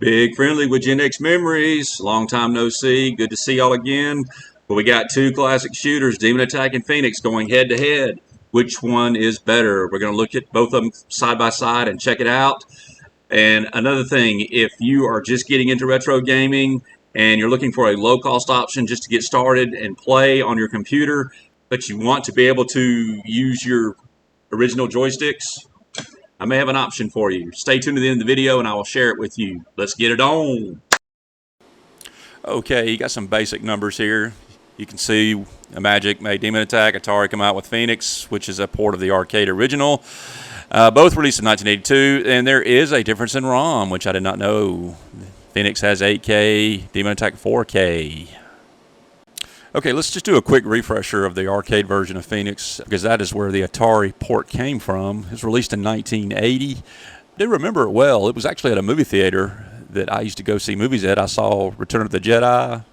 Big friendly with Gen X memories. Long time no see. Good to see y'all again. But we got two classic shooters, Demon Attack and Phoenix, going head to head. Which one is better? We're going to look at both of them side by side and check it out. And another thing, if you are just getting into retro gaming and you're looking for a low cost option just to get started and play on your computer, but you want to be able to use your original joysticks, I may have an option for you. Stay tuned to the end of the video and I will share it with you. Let's get it on. Okay, you got some basic numbers here. You can see Magic made Demon Attack, Atari come out with Phoenix, which is a port of the arcade original. Both released in 1982, and there is a difference in ROM, which I did not know. Phoenix has 8K, Demon Attack 4K. Okay, let's just do a quick refresher of the arcade version of Phoenix, because that is where the Atari port came from. It was released in 1980. I do remember it well. It was actually at a movie theater that I used to go see movies at. I saw Return of the Jedi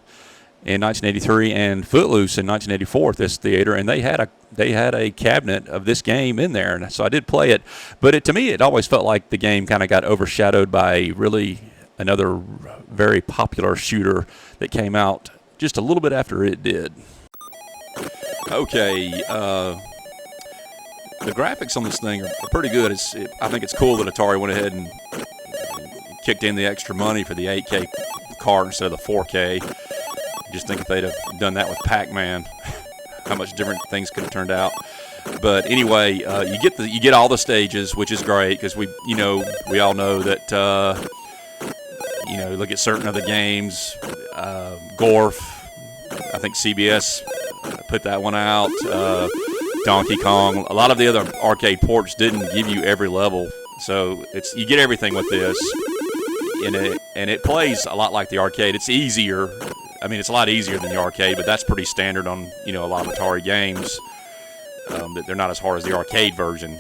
in 1983 and Footloose in 1984 at this theater, and they had a cabinet of this game in there, and so I did play it. But to me, it always felt like the game kind of got overshadowed by really another very popular shooter that came out just a little bit after it did. Okay, the graphics on this thing are pretty good. I think it's cool that Atari went ahead and kicked in the extra money for the 8K card instead of the 4K. Just think if they'd have done that with Pac-Man, how much different things could have turned out. But anyway, you get all the stages, which is great because we all know that look at certain other games, Gorf. I think CBS put that one out. Donkey Kong. A lot of the other arcade ports didn't give you every level, so you get everything with this. And it plays a lot like the arcade. It's easier. I mean, it's a lot easier than the arcade, but that's pretty standard on a lot of Atari games. That they're not as hard as the arcade version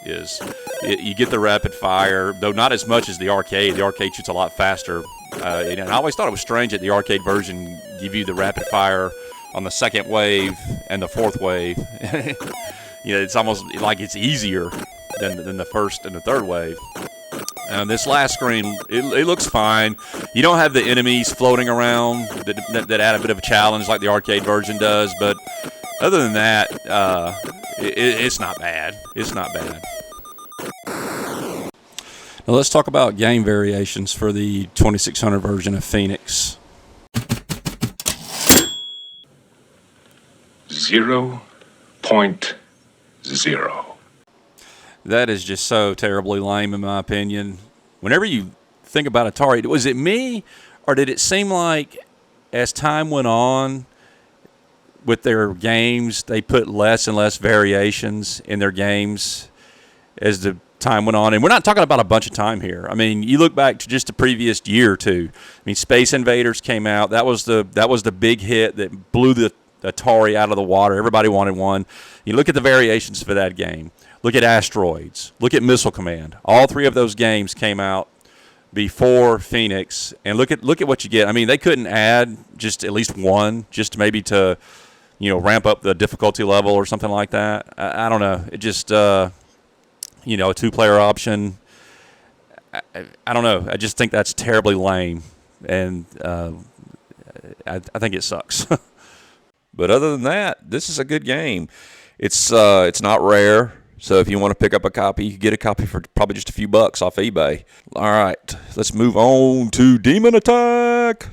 is. You get the rapid fire, though not as much as the arcade. The arcade shoots a lot faster. And I always thought it was strange that the arcade version give you the rapid fire on the second wave and the fourth wave. It's almost like it's easier than the first and the third wave. This last screen, it looks fine. You don't have the enemies floating around that add a bit of a challenge like the arcade version does, but other than that, it's not bad. It's not bad. Now let's talk about game variations for the 2600 version of Phoenix. 0.0. That is just so terribly lame, in my opinion. Whenever you think about Atari, was it me, or did it seem like as time went on with their games, they put less and less variations in their games as the time went on? And we're not talking about a bunch of time here. I mean, you look back to just the previous year or two. I mean, Space Invaders came out. That was the big hit that blew the Atari out of the water. Everybody wanted one. You look at the variations for that game. Look at Asteroids. Look at Missile Command. All three of those games came out before Phoenix, and look at what you get. I mean, they couldn't add just at least one, just maybe to ramp up the difficulty level or something like that. I don't know. It just a two-player option. I don't know. I just think that's terribly lame, and I think it sucks. But other than that, this is a good game. It's not rare. So if you want to pick up a copy, you can get a copy for probably just a few bucks off eBay. All right, let's move on to Demon Attack.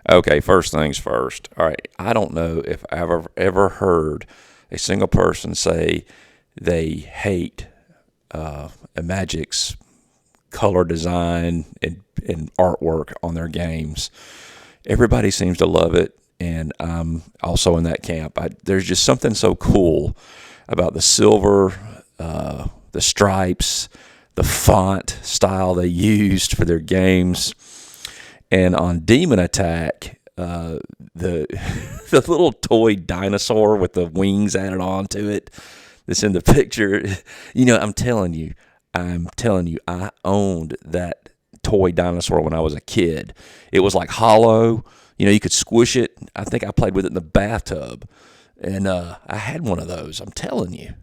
Okay, first things first. All right, I don't know if I've ever heard a single person say they hate Magic's color design and artwork on their games. Everybody seems to love it, and I'm also in that camp. There's just something so cool about the silver, the stripes, the font style they used for their games. And on Demon Attack, the the little toy dinosaur with the wings added on to it that's in the picture. I'm telling you, I owned that toy dinosaur when I was a kid. It was like hollow. You could squish it. I think I played with it in the bathtub. And I had one of those, I'm telling you.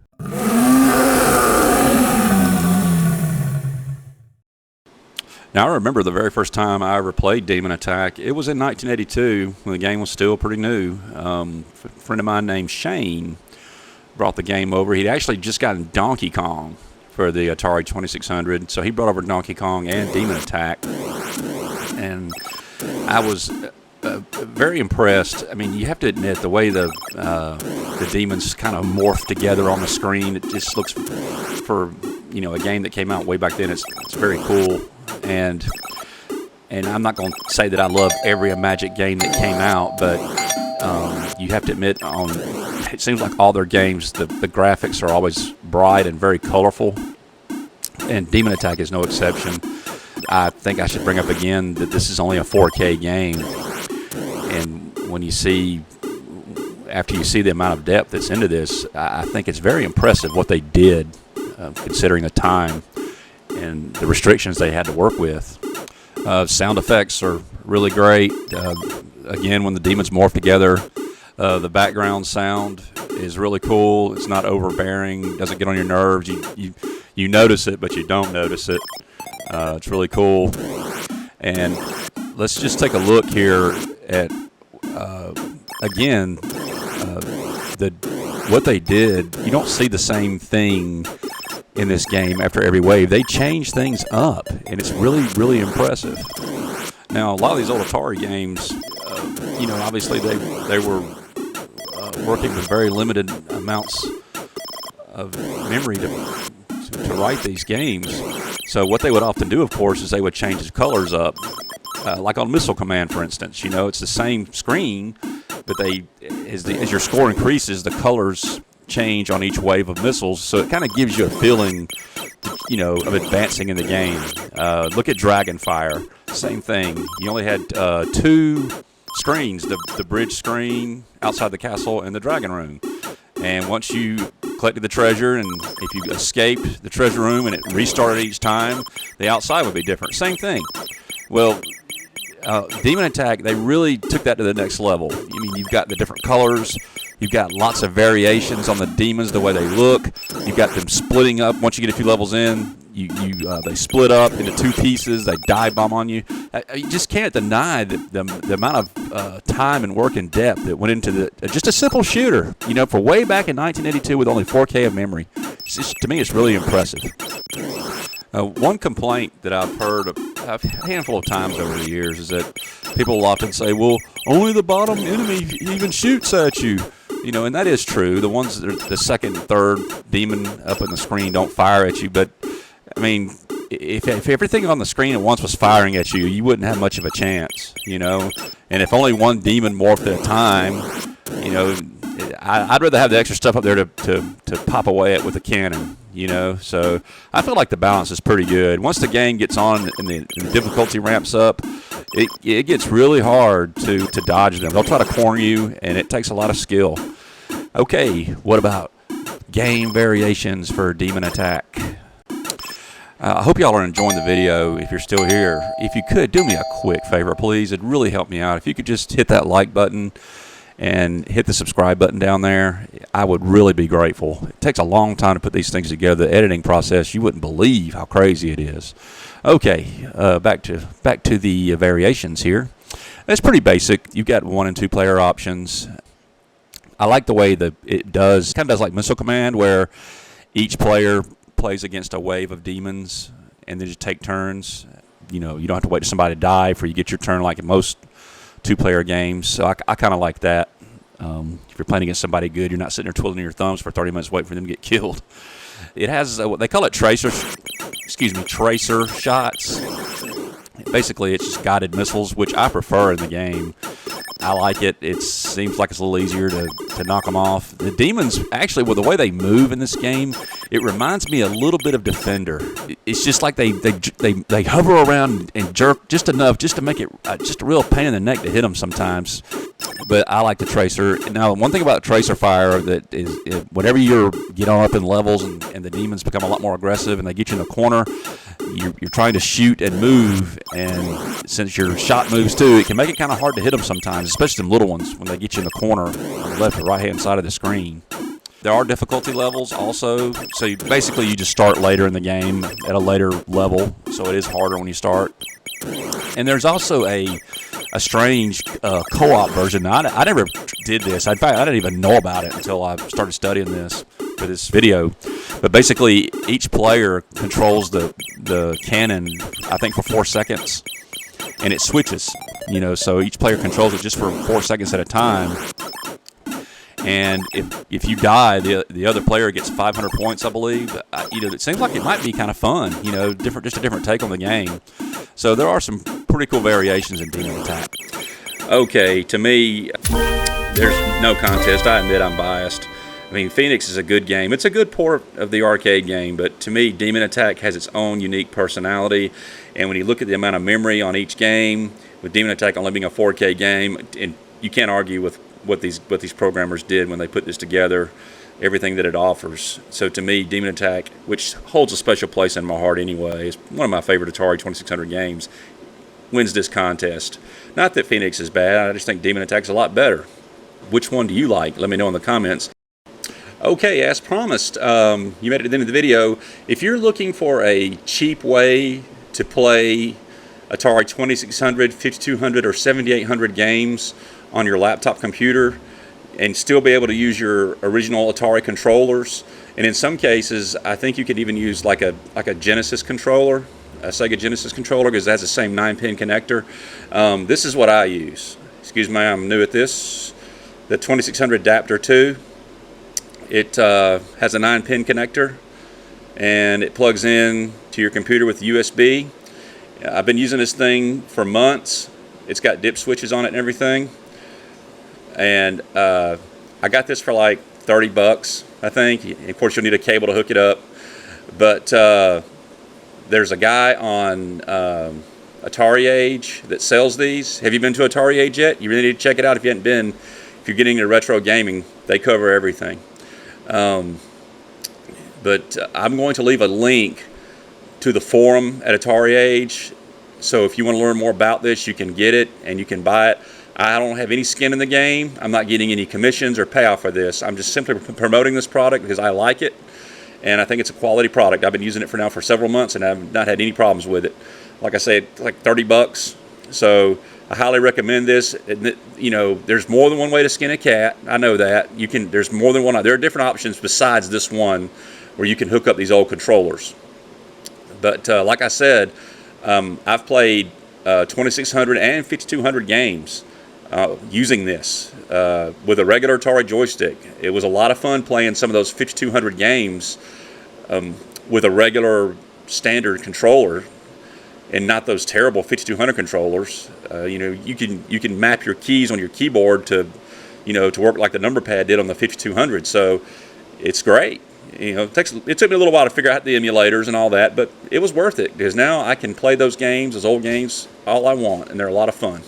Now, I remember the very first time I ever played Demon Attack. It was in 1982 when the game was still pretty new. A friend of mine named Shane brought the game over. He'd actually just gotten Donkey Kong for the Atari 2600, so he brought over Donkey Kong and Demon Attack. And I was very impressed. I mean, you have to admit, the way the demons kind of morph together on the screen, it just looks, for a game that came out way back then, it's very cool. And I'm not going to say that I love every Magic game that came out, but you have to admit, it seems like all their games, the graphics are always bright and very colorful, and Demon Attack is no exception. I think I should bring up again that this is only a 4K game, and when you see, after you see the amount of depth that's into this, I think it's very impressive what they did, considering the time and the restrictions they had to work with. Sound effects are really great. Again, when the demons morph together, the background sound is really cool. It's not overbearing, doesn't get on your nerves. You notice it, but you don't notice it. It's really cool. And let's just take a look here at, again, what they did. You don't see the same thing in this game after every wave. They change things up, and it's really, really impressive. Now, a lot of these old Atari games, obviously they were working with very limited amounts of memory to write these games. So what they would often do, of course, is they would change the colors up. Like on Missile Command, for instance, it's the same screen, but as your score increases, the colors change on each wave of missiles, so it kind of gives you a feeling, of advancing in the game. Look at Dragonfire, same thing. You only had 2 screens, the bridge screen outside the castle and the dragon room. And once you collected the treasure, and if you escaped the treasure room and it restarted each time, the outside would be different. Same thing. Well, Demon Attack, they really took that to the next level. I mean, you've got the different colors. You've got lots of variations on the demons, the way they look. You've got them splitting up. Once you get a few levels in, they split up into 2 pieces. They dive bomb on you. You just can't deny the amount of time and work and depth that went into just a simple shooter. For way back in 1982 with only 4K of memory. To me, it's really impressive. One complaint that I've heard a handful of times over the years is that people will often say, well, only the bottom enemy even shoots at you. And that is true. The ones that are the second and third demon up on the screen don't fire at you. But, I mean, if everything on the screen at once was firing at you, you wouldn't have much of a chance, And if only one demon morphed at a time, I'd rather have the extra stuff up there to pop away at with a cannon, So I feel like the balance is pretty good. Once the game gets on and the difficulty ramps up, it gets really hard to dodge them. They'll try to corner you, and it takes a lot of skill. Okay, what about game variations for Demon Attack? I hope y'all are enjoying the video. If you're still here, if you could, do me a quick favor, please. It'd really help me out. If you could just hit that like button and hit the subscribe button down there, I would really be grateful. It takes a long time to put these things together. The editing process, you wouldn't believe how crazy it is. Okay, back to the variations here. It's pretty basic. You've got 1 and 2 player options. I like the way that it does. Kind of does like Missile Command, where each player plays against a wave of demons, and they just take turns. You don't have to wait for somebody to die before you get your turn, like in most 2-player games. So I kind of like that. If you're playing against somebody good, you're not sitting there twiddling your thumbs for 30 minutes waiting for them to get killed. It has what they call it tracer shots. Basically, it's just guided missiles, which I prefer in the game. I like it. It seems like it's a little easier to knock them off. The demons, actually, with the way they move in this game, it reminds me a little bit of Defender. It's just like they hover around and jerk just enough just to make it just a real pain in the neck to hit them sometimes. But I like the tracer. Now, one thing about tracer fire that is whenever you get on up in levels and the demons become a lot more aggressive and they get you in the corner, you're trying to shoot and move, and since your shot moves too, it can make it kind of hard to hit them sometimes, especially them little ones when they get you in the corner on the left or right hand side of the screen. There are difficulty levels also, so basically you just start later in the game at a later level, so it is harder when you start. And there's also a strange co-op version. I never did this. In fact, I didn't even know about it until I started studying this for this video. But basically, each player controls the cannon, I think, for 4 seconds, and it switches. So each player controls it just for 4 seconds at a time. And if you die, the other player gets 500 points, I believe. It seems like it might be kind of fun. Just a different take on the game. So there are some pretty cool variations in Demon Attack. Okay, to me, there's no contest. I admit I'm biased. I mean, Phoenix is a good game. It's a good port of the arcade game, but to me, Demon Attack has its own unique personality. And when you look at the amount of memory on each game, with Demon Attack only being a 4K game, and you can't argue with what these programmers did when they put this together, everything that it offers. So to me, Demon Attack, which holds a special place in my heart anyway, is one of my favorite Atari 2600 games, wins this contest. Not that Phoenix is bad, I just think Demon Attack's a lot better. Which one do you like? Let me know in the comments. Okay, as promised, you made it to the end of the video. If you're looking for a cheap way to play Atari 2600, 5200, or 7800 games on your laptop computer and still be able to use your original Atari controllers, and in some cases I think you could even use like a Genesis controller, a Sega Genesis controller, because it has the same 9-pin connector. This is what I use. Excuse me, I'm new at this. The 2600 Adapter 2. It has a 9-pin connector, and it plugs in to your computer with USB. I've been using this thing for months. It's got dip switches on it and everything. And I got this for like 30 bucks, I think. Of course, you'll need a cable to hook it up. But there's a guy on Atari Age that sells these. Have you been to Atari Age yet? You really need to check it out if you haven't been. If you're getting into retro gaming, they cover everything. But I'm going to leave a link to the forum at Atari Age. So if you want to learn more about this, you can get it and you can buy it. I don't have any skin in the game. I'm not getting any commissions or payoff for this. I'm just simply promoting this product because I like it, and I think it's a quality product. I've been using it for several months, and I've not had any problems with it. Like I said, it's like 30 bucks. So I highly recommend this. There's more than one way to skin a cat. I know that. There's more than one. There are different options besides this one where you can hook up these old controllers. But like I said, I've played 2600 and 5200 games using this with a regular Atari joystick. It was a lot of fun playing some of those 5200 games with a regular standard controller, and not those terrible 5200 controllers. You can map your keys on your keyboard to work like the number pad did on the 5200. So it's great. It took me a little while to figure out the emulators and all that, but it was worth it because now I can play those games, those old games, all I want, and they're a lot of fun.